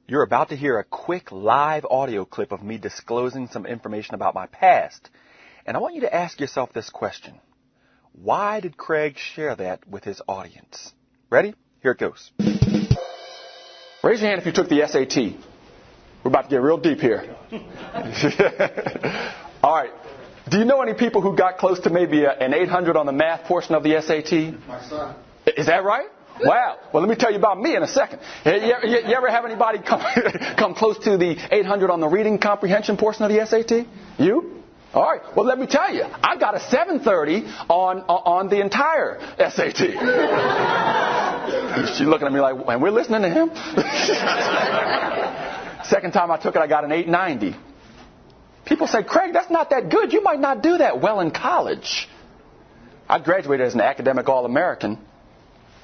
You're about to hear a quick live audio clip of me disclosing some information about my past. And I want you to ask yourself this question. Why did Craig share that with his audience? Ready? Here it goes. Raise your hand if you took the SAT. We're about to get real deep here. All right. Do you know any people who got close to maybe an 800 on the math portion of the SAT? My son. Is that right? Wow. Well, let me tell you about me in a second. You ever have anybody come close to the 800 on the reading comprehension portion of the SAT? You? All right. Well, let me tell you. I got a 730 on the entire SAT. She's looking at me like, and we're listening to him? Second time I took it, I got an 890. People say, Craig, that's not that good. You might not do that well in college. I graduated as an academic All-American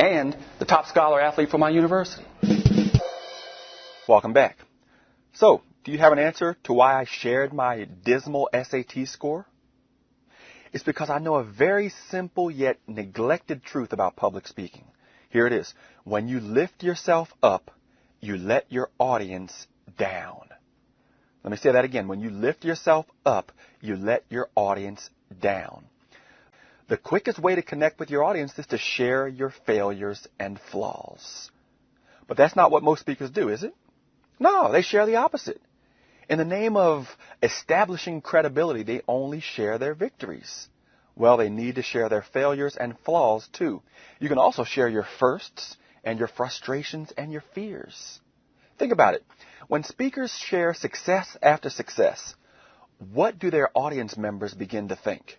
and the top scholar athlete for my university. Welcome back. So, do you have an answer to why I shared my dismal SAT score? It's because I know a very simple yet neglected truth about public speaking. Here it is. When you lift yourself up, you let your audience down. Let me say that again. When you lift yourself up, you let your audience down. The quickest way to connect with your audience is to share your failures and flaws. But that's not what most speakers do, is it? No, they share the opposite. In the name of establishing credibility, they only share their victories. Well, they need to share their failures and flaws too. You can also share your firsts and your frustrations and your fears. Think about it. When speakers share success after success, what do their audience members begin to think?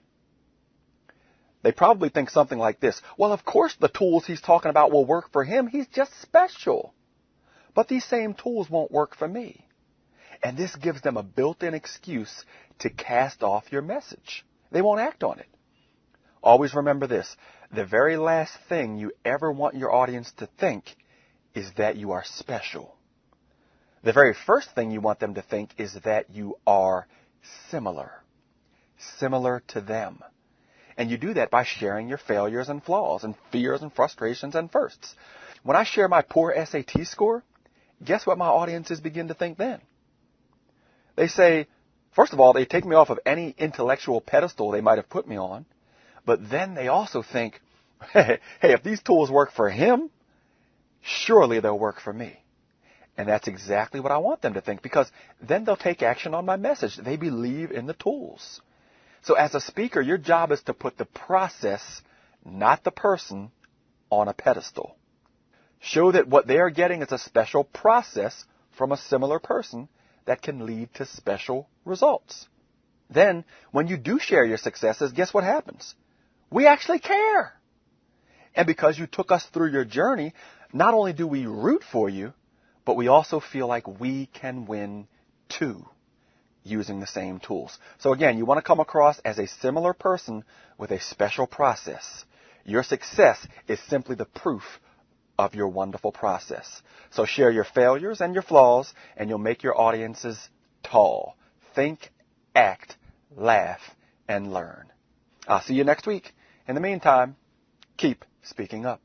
They probably think something like this. Well, of course the tools he's talking about will work for him. He's just special. But these same tools won't work for me. And this gives them a built-in excuse to cast off your message. They won't act on it. Always remember this. The very last thing you ever want your audience to think is that you are special. The very first thing you want them to think is that you are similar to them. And you do that by sharing your failures and flaws and fears and frustrations and firsts. When I share my poor SAT score, guess what my audiences begin to think then? They say, first of all, they take me off of any intellectual pedestal they might have put me on. But then they also think, hey, if these tools work for him, surely they'll work for me. And that's exactly what I want them to think, because then they'll take action on my message. They believe in the tools. So as a speaker, your job is to put the process, not the person, on a pedestal. Show that what they are getting is a special process from a similar person that can lead to special results. Then, when you do share your successes, guess what happens? We actually care. And because you took us through your journey, not only do we root for you, but we also feel like we can win too, using the same tools. So again, you want to come across as a similar person with a special process. Your success is simply the proof of your wonderful process. So share your failures and your flaws, and you'll make your audiences tall. Think, act, laugh, and learn. I'll see you next week. In the meantime, keep speaking up.